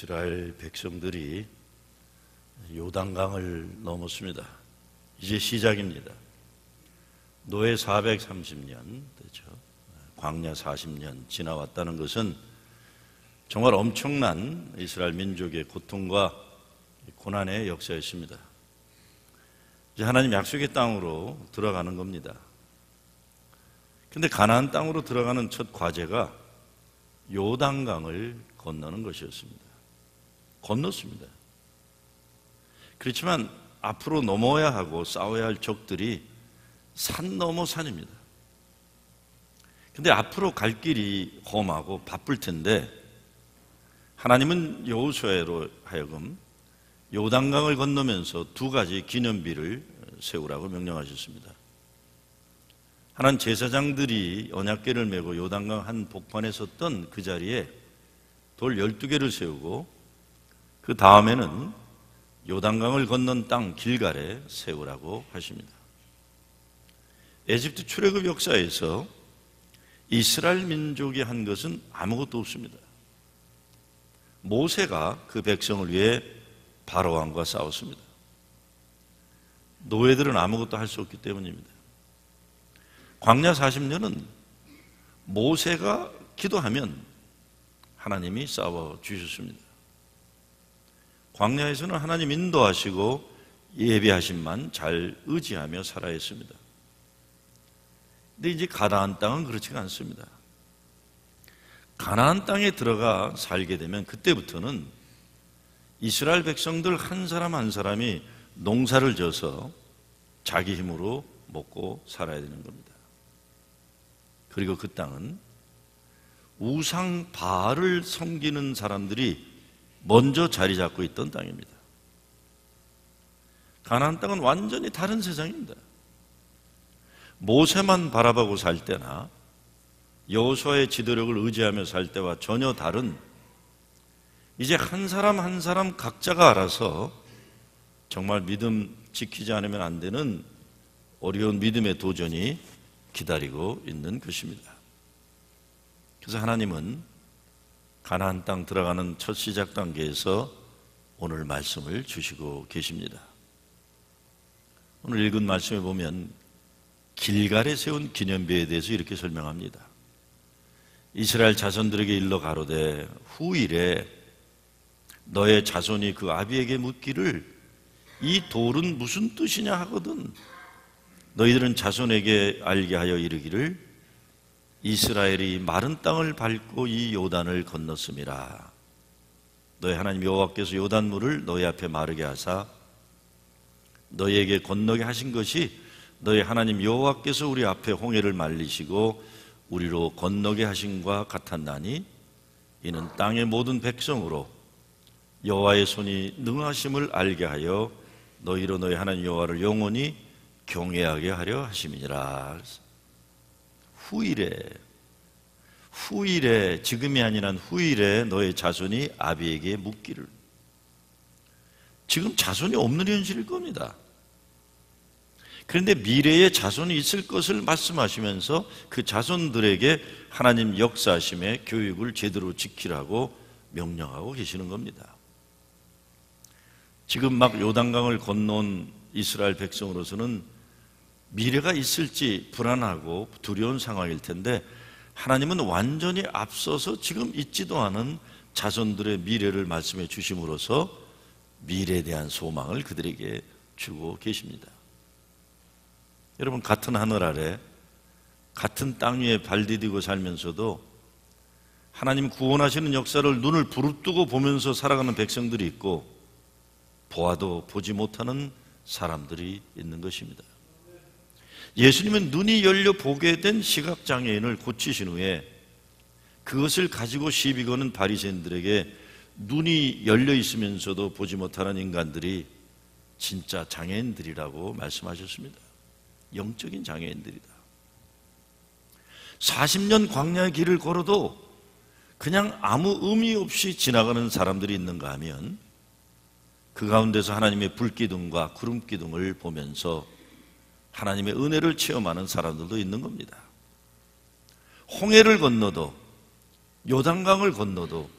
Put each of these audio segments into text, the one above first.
이스라엘 백성들이 요단강을 넘었습니다. 이제 시작입니다. 노예 430년 되죠. 광야 40년 지나왔다는 것은 정말 엄청난 이스라엘 민족의 고통과 고난의 역사였습니다. 이제 하나님 약속의 땅으로 들어가는 겁니다. 근데 가나안 땅으로 들어가는 첫 과제가 요단강을 건너는 것이었습니다. 건넜습니다. 그렇지만 앞으로 넘어야 하고 싸워야 할 적들이 산 넘어 산입니다. 근데 앞으로 갈 길이 험하고 바쁠 텐데 하나님은 여호수아로 하여금 요단강을 건너면서 두 가지 기념비를 세우라고 명령하셨습니다. 하나는 제사장들이 언약궤를 메고 요단강 한 복판에 섰던 그 자리에 돌 12개를 세우고 그 다음에는 요단강을 건넌 땅 길갈에 세우라고 하십니다. 에집트 출애굽 역사에서 이스라엘 민족이 한 것은 아무것도 없습니다. 모세가 그 백성을 위해 바로왕과 싸웠습니다. 노예들은 아무것도 할 수 없기 때문입니다. 광야 40년은 모세가 기도하면 하나님이 싸워 주셨습니다. 광야에서는 하나님 인도하시고 예비하심만 잘 의지하며 살아야 했습니다. 근데 이제 가나안 땅은 그렇지가 않습니다. 가나안 땅에 들어가 살게 되면 그때부터는 이스라엘 백성들 한 사람 한 사람이 농사를 져서 자기 힘으로 먹고 살아야 되는 겁니다. 그리고 그 땅은 우상 바알을 섬기는 사람들이 먼저 자리 잡고 있던 땅입니다. 가나안 땅은 완전히 다른 세상입니다. 모세만 바라보고 살 때나 여호수아의 지도력을 의지하며 살 때와 전혀 다른, 이제 한 사람 한 사람 각자가 알아서 정말 믿음 지키지 않으면 안 되는 어려운 믿음의 도전이 기다리고 있는 것입니다. 그래서 하나님은 가나안 땅 들어가는 첫 시작 단계에서 오늘 말씀을 주시고 계십니다. 오늘 읽은 말씀에 보면 길갈에 세운 기념비에 대해서 이렇게 설명합니다. 이스라엘 자손들에게 일러 가로되 후일에 너의 자손이 그 아비에게 묻기를 이 돌은 무슨 뜻이냐 하거든 너희들은 자손에게 알게 하여 이르기를 이스라엘이 마른 땅을 밟고 이 요단을 건넜음이라. 너희 하나님 여호와께서 요단물을 너희 앞에 마르게 하사 너희에게 건너게 하신 것이 너희 하나님 여호와께서 우리 앞에 홍해를 말리시고 우리로 건너게 하신과 같았나니 이는 땅의 모든 백성으로 여호와의 손이 능하심을 알게 하여 너희로 너희 하나님 여호와를 영원히 경외하게 하려 하심이니라. 후일에 지금이 아니란 후일에 너의 자손이 아비에게 묻기를. 지금 자손이 없는 현실일 겁니다. 그런데 미래에 자손이 있을 것을 말씀하시면서 그 자손들에게 하나님 역사하심의 교육을 제대로 지키라고 명령하고 계시는 겁니다. 지금 막 요단강을 건너온 이스라엘 백성으로서는 미래가 있을지 불안하고 두려운 상황일 텐데 하나님은 완전히 앞서서 지금 있지도 않은 자손들의 미래를 말씀해 주심으로써 미래에 대한 소망을 그들에게 주고 계십니다. 여러분, 같은 하늘 아래 같은 땅 위에 발 디디고 살면서도 하나님 구원하시는 역사를 눈을 부릅뜨고 보면서 살아가는 백성들이 있고 보아도 보지 못하는 사람들이 있는 것입니다. 예수님은 눈이 열려 보게 된 시각장애인을 고치신 후에 그것을 가지고 시비 거는 바리새인들에게 눈이 열려 있으면서도 보지 못하는 인간들이 진짜 장애인들이라고 말씀하셨습니다. 영적인 장애인들이다. 40년 광야의 길을 걸어도 그냥 아무 의미 없이 지나가는 사람들이 있는가 하면 그 가운데서 하나님의 불기둥과 구름기둥을 보면서 하나님의 은혜를 체험하는 사람들도 있는 겁니다. 홍해를 건너도 요단강을 건너도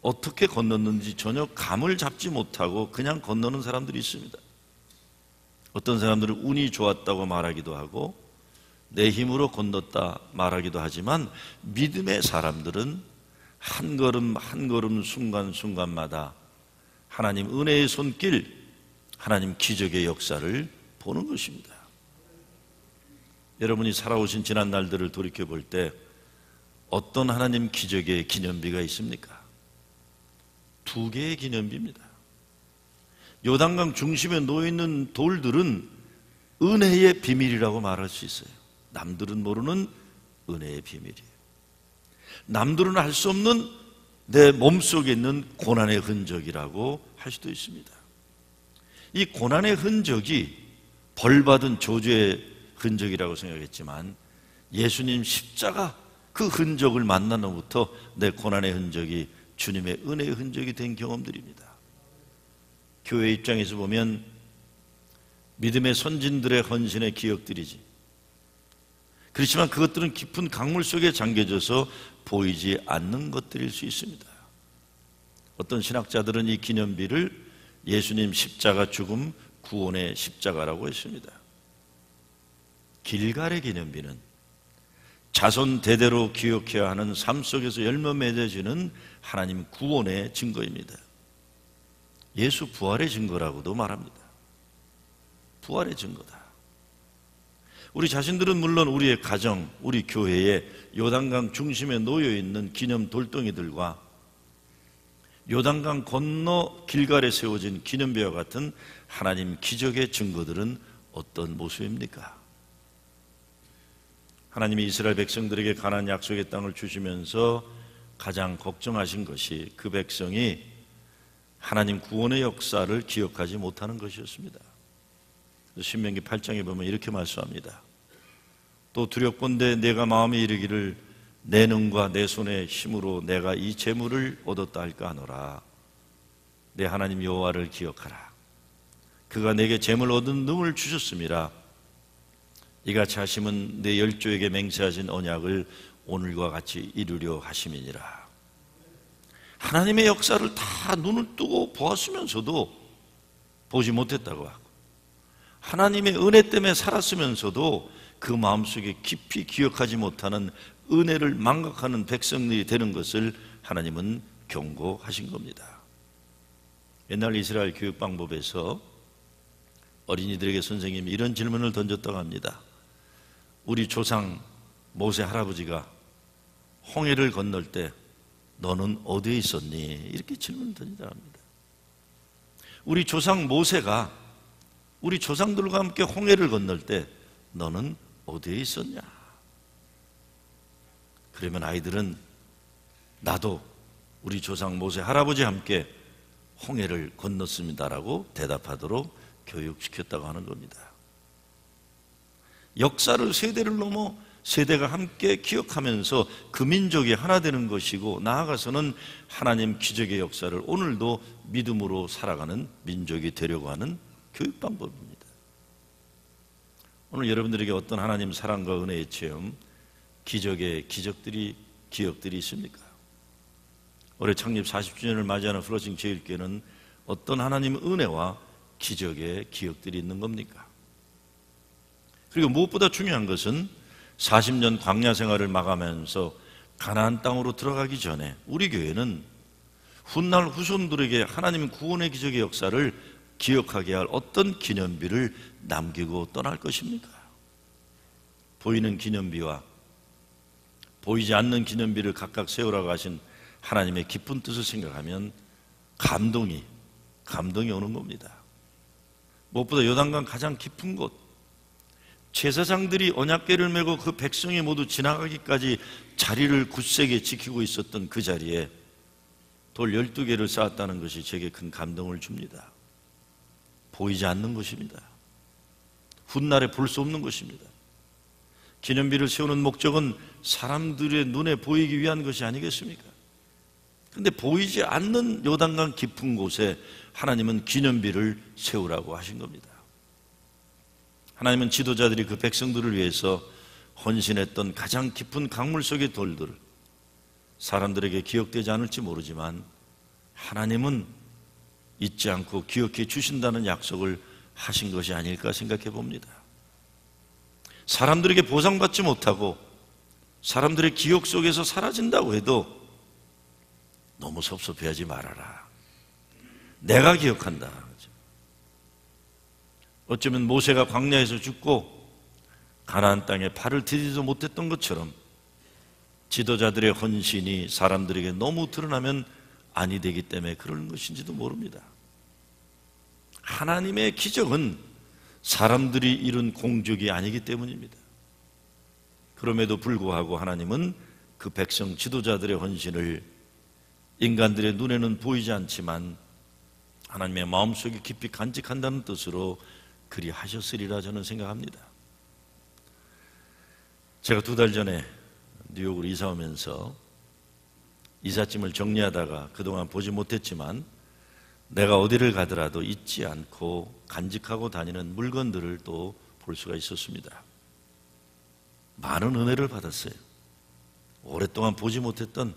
어떻게 건넜는지 전혀 감을 잡지 못하고 그냥 건너는 사람들이 있습니다. 어떤 사람들은 운이 좋았다고 말하기도 하고 내 힘으로 건넜다 말하기도 하지만, 믿음의 사람들은 한 걸음 한 걸음 순간순간마다 하나님 은혜의 손길, 하나님 기적의 역사를 보는 것입니다. 여러분이 살아오신 지난 날들을 돌이켜볼 때 어떤 하나님 기적의 기념비가 있습니까? 2개의 기념비입니다. 요단강 중심에 놓여있는 돌들은 은혜의 비밀이라고 말할 수 있어요. 남들은 모르는 은혜의 비밀이에요. 남들은 알 수 없는 내 몸속에 있는 고난의 흔적이라고 할 수도 있습니다. 이 고난의 흔적이 벌받은 저주의 흔적이라고 생각했지만, 예수님 십자가 그 흔적을 만난 후부터 내 고난의 흔적이 주님의 은혜의 흔적이 된 경험들입니다. 교회 입장에서 보면 믿음의 선진들의 헌신의 기억들이지, 그렇지만 그것들은 깊은 강물 속에 잠겨져서 보이지 않는 것들일 수 있습니다. 어떤 신학자들은 이 기념비를 예수님 십자가 죽음 구원의 십자가라고 했습니다. 길갈의 기념비는 자손 대대로 기억해야 하는 삶 속에서 열매 맺어지는 하나님 구원의 증거입니다. 예수 부활의 증거라고도 말합니다. 부활의 증거다. 우리 자신들은 물론 우리의 가정, 우리 교회에 요단강 중심에 놓여있는 기념 돌덩이들과 요단강 건너 길갈에 세워진 기념비와 같은 하나님 기적의 증거들은 어떤 모습입니까? 하나님이 이스라엘 백성들에게 가나안 약속의 땅을 주시면서 가장 걱정하신 것이 그 백성이 하나님 구원의 역사를 기억하지 못하는 것이었습니다. 신명기 8장에 보면 이렇게 말씀합니다. 또 두렵건대 내가 마음에 이르기를 내 능과 내 손의 힘으로 내가 이 재물을 얻었다 할까 하노라. 내 하나님 여호와를 기억하라. 그가 내게 재물 얻은 능을 주셨음이라. 이같이 하심은 내 열조에게 맹세하신 언약을 오늘과 같이 이루려 하심이니라. 하나님의 역사를 다 눈을 뜨고 보았으면서도 보지 못했다고 하고, 하나님의 은혜 때문에 살았으면서도 그 마음속에 깊이 기억하지 못하는 은혜를 망각하는 백성들이 되는 것을 하나님은 경고하신 겁니다. 옛날 이스라엘 교육 방법에서 어린이들에게 선생님이 이런 질문을 던졌다고 합니다. 우리 조상 모세 할아버지가 홍해를 건널 때 너는 어디에 있었니? 이렇게 질문을 던진다고 합니다. 우리 조상 모세가 우리 조상들과 함께 홍해를 건널 때 너는 어디에 있었냐? 그러면 아이들은 나도 우리 조상 모세 할아버지와 함께 홍해를 건넜습니다라고 대답하도록 교육시켰다고 하는 겁니다. 역사를 세대를 넘어 세대가 함께 기억하면서 그 민족이 하나 되는 것이고, 나아가서는 하나님 기적의 역사를 오늘도 믿음으로 살아가는 민족이 되려고 하는 교육 방법입니다. 오늘 여러분들에게 어떤 하나님 사랑과 은혜의 체험, 기적의 기적들이, 기억들이 있습니까? 올해 창립 40주년을 맞이하는 플러싱 제일교회는 어떤 하나님 은혜와 기적의 기억들이 있는 겁니까? 그리고 무엇보다 중요한 것은 40년 광야 생활을 마감하면서 가나안 땅으로 들어가기 전에 우리 교회는 훗날 후손들에게 하나님 구원의 기적의 역사를 기억하게 할 어떤 기념비를 남기고 떠날 것입니까? 보이는 기념비와 보이지 않는 기념비를 각각 세우라고 하신 하나님의 깊은 뜻을 생각하면 감동이 오는 겁니다. 무엇보다 요단강 가장 깊은 곳, 제사장들이 언약궤를 메고 그 백성이 모두 지나가기까지 자리를 굳세게 지키고 있었던 그 자리에 돌 12개를 쌓았다는 것이 제게 큰 감동을 줍니다. 보이지 않는 것입니다. 훗날에 볼 수 없는 것입니다. 기념비를 세우는 목적은 사람들의 눈에 보이기 위한 것이 아니겠습니까? 그런데 보이지 않는 요단강 깊은 곳에 하나님은 기념비를 세우라고 하신 겁니다. 하나님은 지도자들이 그 백성들을 위해서 헌신했던 가장 깊은 강물 속의 돌들을 사람들에게 기억되지 않을지 모르지만 하나님은 잊지 않고 기억해 주신다는 약속을 하신 것이 아닐까 생각해 봅니다. 사람들에게 보상받지 못하고 사람들의 기억 속에서 사라진다고 해도 너무 섭섭해하지 말아라. 내가 기억한다. 어쩌면 모세가 광야에서 죽고 가나안 땅에 발을 디디지도 못했던 것처럼 지도자들의 헌신이 사람들에게 너무 드러나면 아니 되기 때문에 그러는 것인지도 모릅니다. 하나님의 기적은 사람들이 이룬 공적이 아니기 때문입니다. 그럼에도 불구하고 하나님은 그 백성 지도자들의 헌신을 인간들의 눈에는 보이지 않지만 하나님의 마음속에 깊이 간직한다는 뜻으로 그리 하셨으리라 저는 생각합니다. 제가 2달 전에 뉴욕으로 이사 오면서 이삿짐을 정리하다가 그동안 보지 못했지만 내가 어디를 가더라도 잊지 않고 간직하고 다니는 물건들을 또 볼 수가 있었습니다. 많은 은혜를 받았어요. 오랫동안 보지 못했던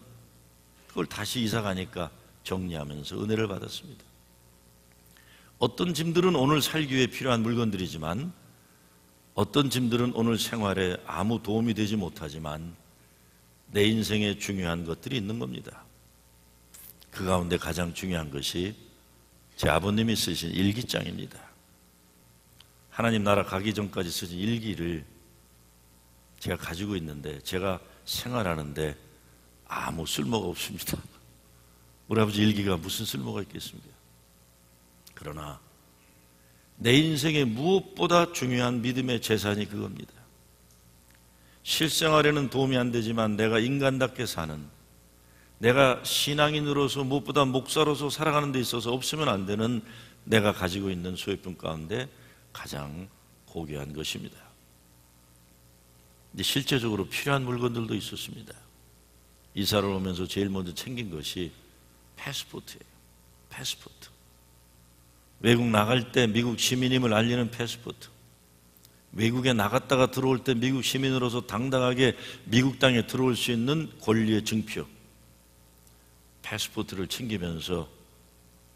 그걸 다시 이사 가니까 정리하면서 은혜를 받았습니다. 어떤 짐들은 오늘 살기 위해 필요한 물건들이지만 어떤 짐들은 오늘 생활에 아무 도움이 되지 못하지만 내 인생에 중요한 것들이 있는 겁니다. 그 가운데 가장 중요한 것이 제 아버님이 쓰신 일기장입니다. 하나님 나라 가기 전까지 쓰신 일기를 제가 가지고 있는데 제가 생활하는데 아무 쓸모가 없습니다. 우리 아버지 일기가 무슨 쓸모가 있겠습니까? 그러나 내 인생에 무엇보다 중요한 믿음의 재산이 그겁니다. 실생활에는 도움이 안 되지만 내가 인간답게 사는, 내가 신앙인으로서 무엇보다 목사로서 살아가는 데 있어서 없으면 안 되는 내가 가지고 있는 소유품 가운데 가장 고귀한 것입니다. 근데 실제적으로 필요한 물건들도 있었습니다. 이사를 오면서 제일 먼저 챙긴 것이 패스포트예요. 패스포트. 외국 나갈 때 미국 시민임을 알리는 패스포트. 외국에 나갔다가 들어올 때 미국 시민으로서 당당하게 미국 땅에 들어올 수 있는 권리의 증표. 패스포트를 챙기면서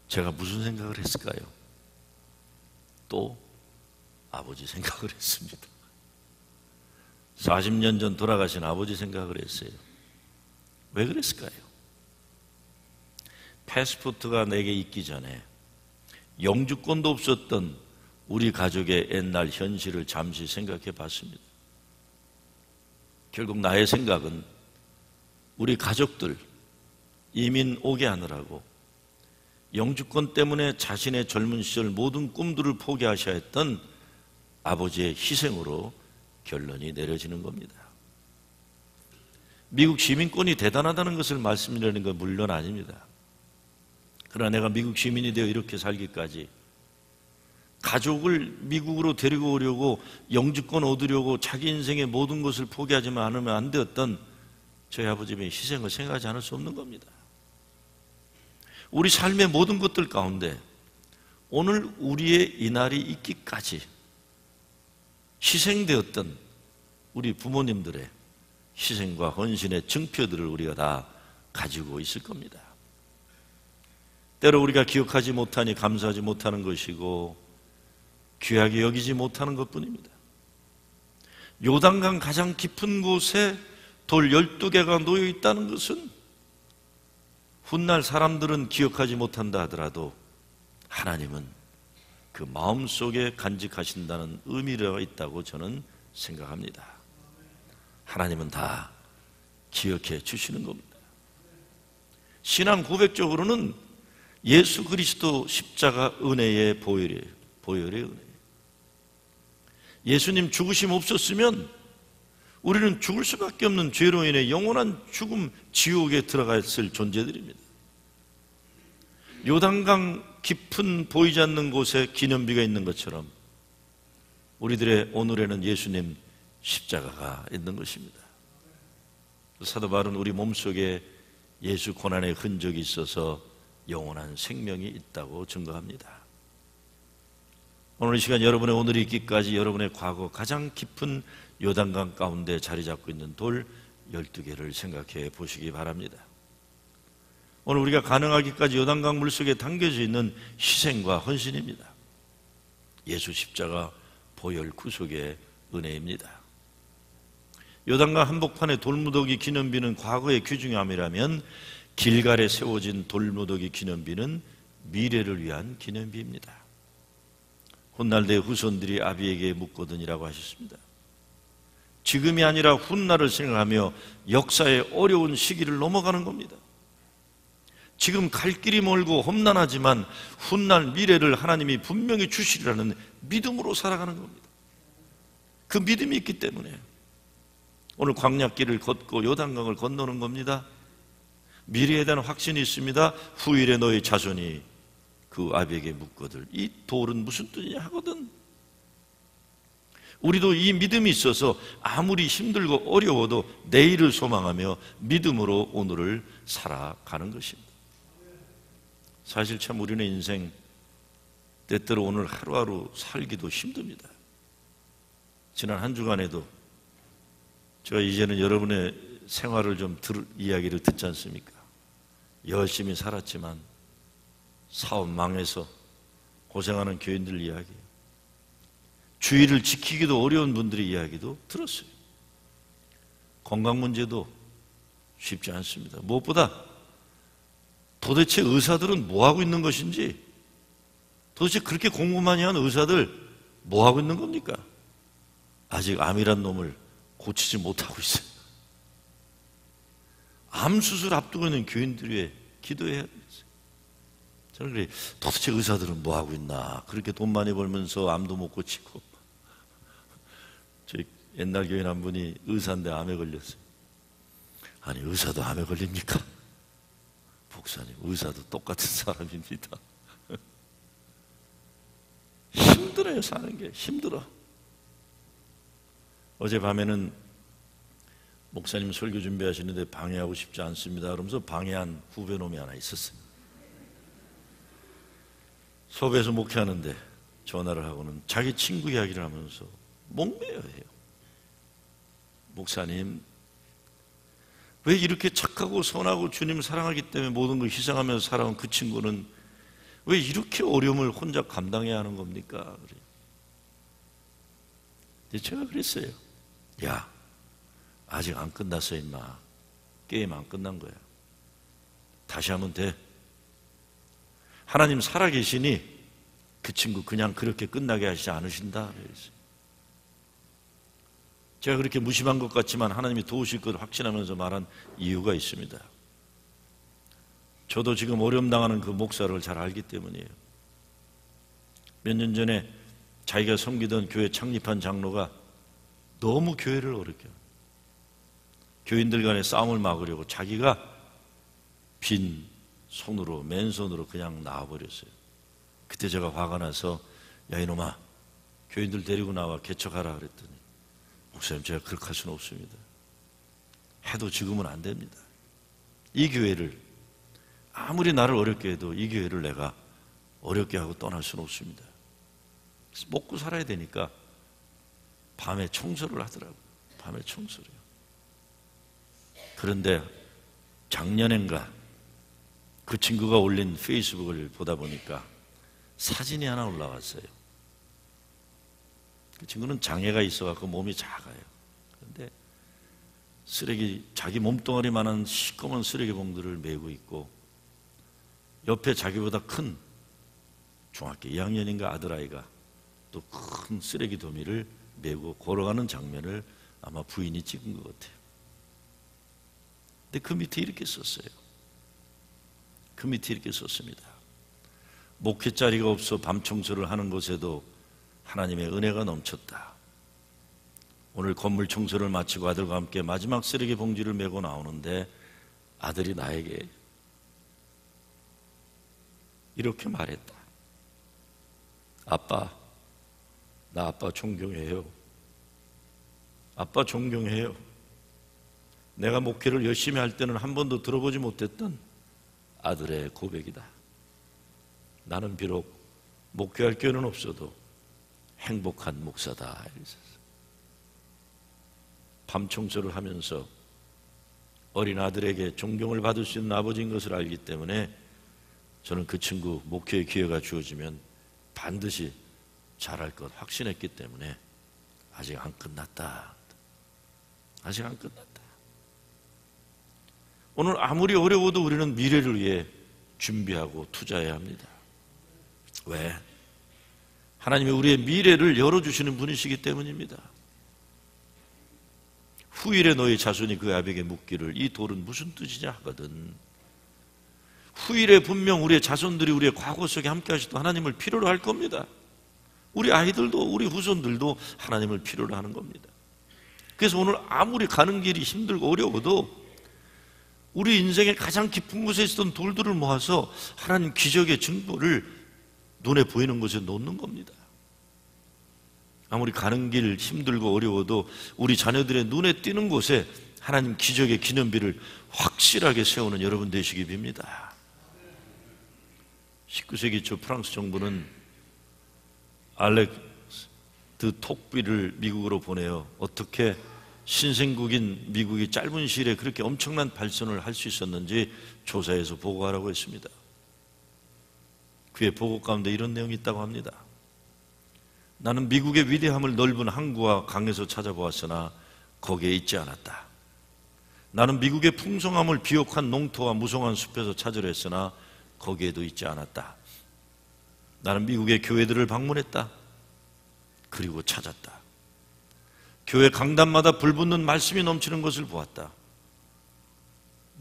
제가 무슨 생각을 했을까요? 또 아버지 생각을 했습니다. 40년 전 돌아가신 아버지 생각을 했어요. 왜 그랬을까요? 패스포트가 내게 있기 전에 영주권도 없었던 우리 가족의 옛날 현실을 잠시 생각해 봤습니다. 결국 나의 생각은 우리 가족들 이민 오게 하느라고 영주권 때문에 자신의 젊은 시절 모든 꿈들을 포기하셔야 했던 아버지의 희생으로 결론이 내려지는 겁니다. 미국 시민권이 대단하다는 것을 말씀드리는 건 물론 아닙니다. 그러나 내가 미국 시민이 되어 이렇게 살기까지 가족을 미국으로 데리고 오려고 영주권 얻으려고 자기 인생의 모든 것을 포기하지 않으면 안 되었던 저희 아버지의 희생을 생각하지 않을 수 없는 겁니다. 우리 삶의 모든 것들 가운데 오늘 우리의 이 날이 있기까지 희생되었던 우리 부모님들의 희생과 헌신의 증표들을 우리가 다 가지고 있을 겁니다. 때로 우리가 기억하지 못하니 감사하지 못하는 것이고 귀하게 여기지 못하는 것뿐입니다. 요단강 가장 깊은 곳에 돌 12개가 놓여 있다는 것은 훗날 사람들은 기억하지 못한다 하더라도 하나님은 그 마음속에 간직하신다는 의미가 있다고 저는 생각합니다. 하나님은 다 기억해 주시는 겁니다. 신앙 고백적으로는 예수 그리스도 십자가 은혜의 보혈의 은혜. 예수님 죽으심 없었으면 우리는 죽을 수밖에 없는 죄로 인해 영원한 죽음, 지옥에 들어갔을 존재들입니다. 요단강 깊은 보이지 않는 곳에 기념비가 있는 것처럼 우리들의 오늘에는 예수님 십자가가 있는 것입니다. 사도 바울은 우리 몸속에 예수 고난의 흔적이 있어서 영원한 생명이 있다고 증거합니다. 오늘 이 시간 여러분의 오늘이 있기까지 여러분의 과거 가장 깊은 요단강 가운데 자리 잡고 있는 돌 12개를 생각해 보시기 바랍니다. 오늘 우리가 가능하기까지 요단강 물속에 담겨져 있는 희생과 헌신입니다. 예수 십자가 보혈 구속의 은혜입니다. 요단강 한복판의 돌무더기 기념비는 과거의 귀중함이라면 길갈에 세워진 돌무더기 기념비는 미래를 위한 기념비입니다. 훗날 내 후손들이 아비에게 묻거든이라고 하셨습니다. 지금이 아니라 훗날을 생각하며 역사의 어려운 시기를 넘어가는 겁니다. 지금 갈 길이 멀고 험난하지만 훗날 미래를 하나님이 분명히 주시리라는 믿음으로 살아가는 겁니다. 그 믿음이 있기 때문에 오늘 광야길을 걷고 요단강을 건너는 겁니다. 미래에 대한 확신이 있습니다. 후일에 너희 자손이 그 아비에게 묻거들 이 돌은 무슨 뜻이냐 하거든. 우리도 이 믿음이 있어서 아무리 힘들고 어려워도 내일을 소망하며 믿음으로 오늘을 살아가는 것입니다. 사실 참 우리는 인생 때때로 오늘 하루하루 살기도 힘듭니다. 지난 한 주간에도 제가 이제는 여러분의 생활을 좀 이야기를 듣지 않습니까? 열심히 살았지만 사업 망해서 고생하는 교인들 이야기, 주의를 지키기도 어려운 분들의 이야기도 들었어요. 건강 문제도 쉽지 않습니다. 무엇보다 도대체 의사들은 뭐하고 있는 것인지, 도대체 그렇게 공부 많이 한 의사들 뭐하고 있는 겁니까? 아직 암이란 놈을 고치지 못하고 있어요. 암 수술 앞두고 있는 교인들 위해 기도해야 되겠어요. 저는 그래, 도대체 의사들은 뭐하고 있나? 그렇게 돈 많이 벌면서 암도 못 고치고. 저희 옛날 교인 한 분이 의사인데 암에 걸렸어요. 아니, 의사도 암에 걸립니까? 목사님, 의사도 똑같은 사람입니다. 힘들어요, 사는 게. 힘들어. 어젯밤에는 목사님 설교 준비하시는데 방해하고 싶지 않습니다 그러면서 방해한 후배놈이 하나 있었어요. 소배에서 목회하는데 전화를 하고는 자기 친구 이야기를 하면서 목매여 해요. 목사님, 왜 이렇게 착하고 선하고 주님 사랑하기 때문에 모든 걸 희생하면서 살아온 그 친구는 왜 이렇게 어려움을 혼자 감당해야 하는 겁니까? 그래. 제가 그랬어요. 야, 아직 안 끝났어 임마. 게임 안 끝난 거야. 다시 하면 돼. 하나님 살아계시니 그 친구 그냥 그렇게 끝나게 하시지 않으신다. 그랬어요. 제가 그렇게 무심한 것 같지만 하나님이 도우실 것을 확신하면서 말한 이유가 있습니다. 저도 지금 어려움 당하는 그 목사를 잘 알기 때문이에요. 몇 년 전에 자기가 섬기던 교회 창립한 장로가 너무 교회를 어렵게 해요. 교인들 간의 싸움을 막으려고 자기가 빈 손으로, 맨손으로 그냥 나와버렸어요. 그때 제가 화가 나서 야 이놈아, 교인들 데리고 나와 개척하라 그랬더니 목사님, 제가 그렇게 할 수는 없습니다. 해도 지금은 안 됩니다. 이 교회를 아무리 나를 어렵게 해도 이 교회를 내가 어렵게 하고 떠날 수는 없습니다. 그래서 먹고 살아야 되니까 밤에 청소를 하더라고요. 밤에 청소를. 그런데 작년엔가 그 친구가 올린 페이스북을 보다 보니까 사진이 하나 올라왔어요. 그 친구는 장애가 있어갖고 몸이 작아요. 그런데 쓰레기, 자기 몸뚱아리만한 시꺼먼 쓰레기 봉투를 메고 있고 옆에 자기보다 큰 중학교 2학년인가 아들아이가 또 큰 쓰레기 더미를 메고 걸어가는 장면을 아마 부인이 찍은 것 같아요. 근데 그 밑에 이렇게 썼어요. 그 밑에 이렇게 썼습니다. 목회 자리가 없어 밤 청소를 하는 곳에도 하나님의 은혜가 넘쳤다. 오늘 건물 청소를 마치고 아들과 함께 마지막 쓰레기 봉지를 메고 나오는데 아들이 나에게 이렇게 말했다. 아빠, 나 아빠 존경해요. 아빠 존경해요. 내가 목회를 열심히 할 때는 한 번도 들어보지 못했던 아들의 고백이다. 나는 비록 목회할 기회는 없어도 행복한 목사다. 밤 청소를 하면서 어린 아들에게 존경을 받을 수 있는 아버지인 것을 알기 때문에 저는 그 친구 목회의 기회가 주어지면 반드시 잘할 것 확신했기 때문에 아직 안 끝났다. 아직 안 끝났다. 오늘 아무리 어려워도 우리는 미래를 위해 준비하고 투자해야 합니다. 왜? 하나님이 우리의 미래를 열어주시는 분이시기 때문입니다. 후일에 너희 자손이 그 아비에게 묻기를 이 돌은 무슨 뜻이냐 하거든. 후일에 분명 우리의 자손들이 우리의 과거 속에 함께 하시던 하나님을 필요로 할 겁니다. 우리 아이들도 우리 후손들도 하나님을 필요로 하는 겁니다. 그래서 오늘 아무리 가는 길이 힘들고 어려워도 우리 인생의 가장 깊은 곳에 있었던 돌들을 모아서 하나님 기적의 증거를 눈에 보이는 곳에 놓는 겁니다. 아무리 가는 길 힘들고 어려워도 우리 자녀들의 눈에 띄는 곳에 하나님 기적의 기념비를 확실하게 세우는 여러분 되시기 빕니다. 19세기 초 프랑스 정부는 알렉스 톡비를 미국으로 보내요. 어떻게 신생국인 미국이 짧은 시일에 그렇게 엄청난 발전을 할 수 있었는지 조사해서 보고하라고 했습니다. 그의 보고 가운데 이런 내용이 있다고 합니다. 나는 미국의 위대함을 넓은 항구와 강에서 찾아보았으나 거기에 있지 않았다. 나는 미국의 풍성함을 비옥한 농토와 무성한 숲에서 찾으려 했으나 거기에도 있지 않았다. 나는 미국의 교회들을 방문했다. 그리고 찾았다. 교회 강단마다 불붙는 말씀이 넘치는 것을 보았다.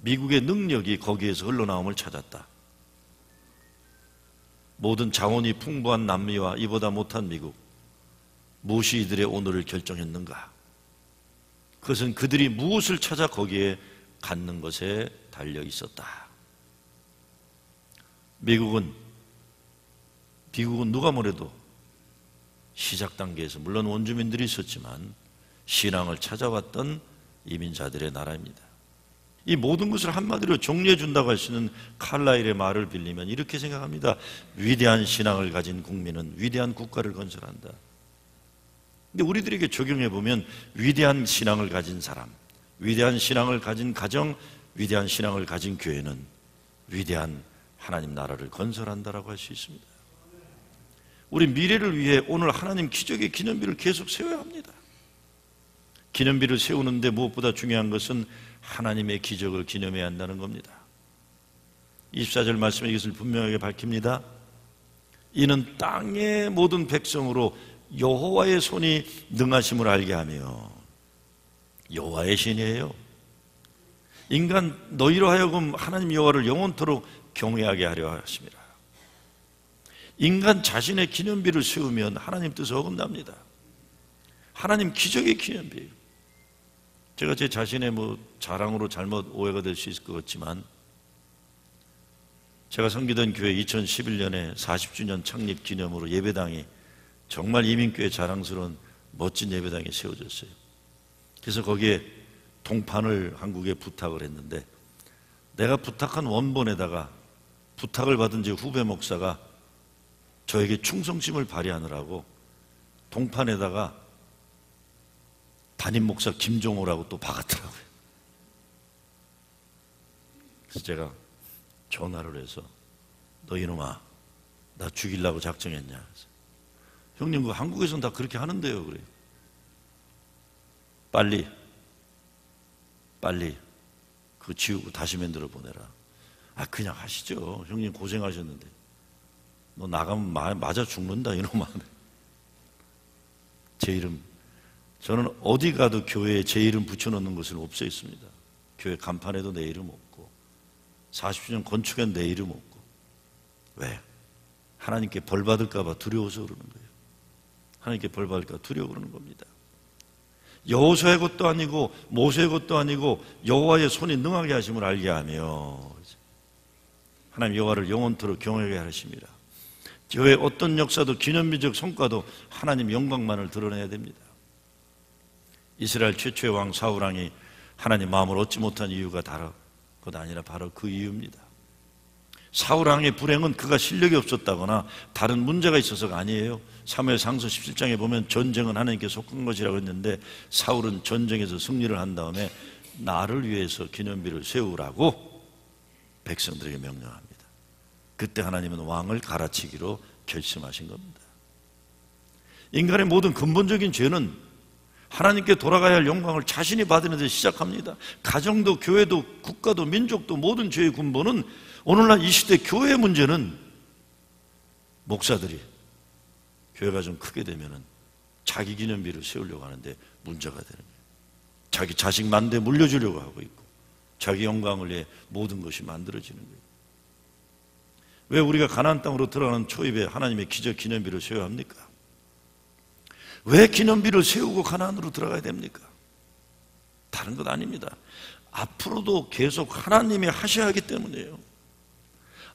미국의 능력이 거기에서 흘러나옴을 찾았다. 모든 자원이 풍부한 남미와 이보다 못한 미국, 무엇이 이들의 오늘을 결정했는가? 그것은 그들이 무엇을 찾아 거기에 갖는 것에 달려 있었다. 미국은 누가 뭐래도 시작 단계에서 물론 원주민들이 있었지만 신앙을 찾아왔던 이민자들의 나라입니다. 이 모든 것을 한마디로 정리해 준다고 할 수 있는 칼라일의 말을 빌리면 이렇게 생각합니다. 위대한 신앙을 가진 국민은 위대한 국가를 건설한다. 근데 우리들에게 적용해 보면 위대한 신앙을 가진 사람, 위대한 신앙을 가진 가정, 위대한 신앙을 가진 교회는 위대한 하나님 나라를 건설한다라고 할 수 있습니다. 우리 미래를 위해 오늘 하나님 기적의 기념비를 계속 세워야 합니다. 기념비를 세우는데 무엇보다 중요한 것은 하나님의 기적을 기념해야 한다는 겁니다. 24절 말씀에 이것을 분명하게 밝힙니다. 이는 땅의 모든 백성으로 여호와의 손이 능하심을 알게 하며, 여호와의 신이에요. 인간 너희로 하여금 하나님 여호와를 영원토록 경외하게 하려 하심이라. 인간 자신의 기념비를 세우면 하나님 뜻을 어긋납니다. 하나님 기적의 기념비. 제가 제 자신의 자랑으로 잘못 오해가 될 수 있을 것 같지만, 제가 섬기던 교회 2011년에 40주년 창립 기념으로 예배당이 정말 이민교회 자랑스러운 멋진 예배당이 세워졌어요. 그래서 거기에 동판을 한국에 부탁을 했는데, 내가 부탁한 원본에다가 부탁을 받은 제 후배 목사가 저에게 충성심을 발휘하느라고 동판에다가 담임 목사 김종호라고 또 박았더라고요. 그래서 제가 전화를 해서 너 이놈아, 나 죽이려고 작정했냐? 그래서 형님, 그 한국에서는 다 그렇게 하는데요. 그래요. 빨리 그거 지우고 다시 만들어 보내라. 아, 그냥 하시죠. 형님 고생하셨는데. 너 나가면 맞아 죽는다 이놈아. 제 이름, 저는 어디 가도 교회에 제 이름 붙여놓는 것은 없어 있습니다. 교회 간판에도 내 이름 없고 40주년 건축엔 내 이름 없고. 왜? 하나님께 벌 받을까 봐 두려워서 그러는 거예요. 하나님께 벌 받을까 두려워 그러는 겁니다. 여호수아의 것도 아니고 모세의 것도 아니고 여호와의 손이 능하게 하심을 알게 하며, 하나님 여호와를 영원토록 경외하게 하심이라. 교회의 어떤 역사도 기념비적 성과도 하나님 영광만을 드러내야 됩니다. 이스라엘 최초의 왕 사울왕이 하나님 마음을 얻지 못한 이유가 다른 것 아니라 바로 그 이유입니다. 사울왕의 불행은 그가 실력이 없었다거나 다른 문제가 있어서가 아니에요. 사무엘상서 17장에 보면 전쟁은 하나님께 속한 것이라고 했는데, 사울은 전쟁에서 승리를 한 다음에 나를 위해서 기념비를 세우라고 백성들에게 명령합니다. 그때 하나님은 왕을 갈아치기로 결심하신 겁니다. 인간의 모든 근본적인 죄는 하나님께 돌아가야 할 영광을 자신이 받는 데 시작합니다. 가정도 교회도 국가도 민족도 모든 죄의 근본은, 오늘날 이 시대 교회의 문제는 목사들이 교회가 좀 크게 되면은 자기 기념비를 세우려고 하는데 문제가 되는 거예요. 자기 자식 만대 물려주려고 하고 있고 자기 영광을 위해 모든 것이 만들어지는 거예요. 왜 우리가 가나안 땅으로 들어가는 초입에 하나님의 기적 기념비를 세워야 합니까? 왜 기념비를 세우고 가나안으로 들어가야 됩니까? 다른 것 아닙니다. 앞으로도 계속 하나님이 하셔야 하기 때문이에요.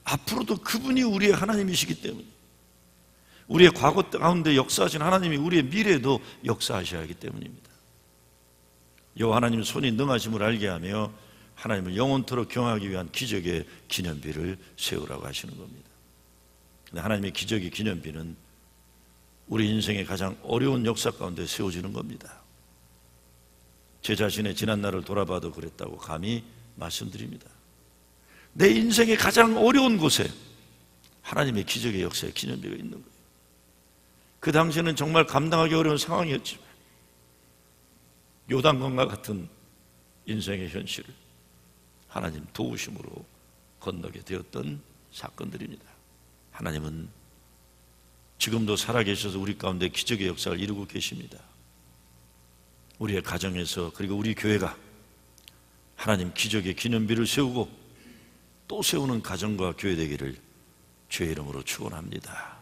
앞으로도 그분이 우리의 하나님이시기 때문에, 우리의 과거 가운데 역사하신 하나님이 우리의 미래에도 역사하셔야 하기 때문입니다. 여호와 하나님 손이 능하심을 알게 하며 하나님을 영원토록 경외하기 위한 기적의 기념비를 세우라고 하시는 겁니다. 근데 하나님의 기적의 기념비는 우리 인생의 가장 어려운 역사 가운데 세워지는 겁니다. 제 자신의 지난 날을 돌아봐도 그랬다고 감히 말씀드립니다. 내 인생의 가장 어려운 곳에 하나님의 기적의 역사의 기념비가 있는 거예요. 그 당시에는 정말 감당하기 어려운 상황이었지만 요단강과 같은 인생의 현실을 하나님 도우심으로 건너게 되었던 사건들입니다. 하나님은 지금도 살아계셔서 우리 가운데 기적의 역사를 이루고 계십니다. 우리의 가정에서, 그리고 우리 교회가 하나님 기적의 기념비를 세우고 또 세우는 가정과 교회 되기를 주의 이름으로 축원합니다.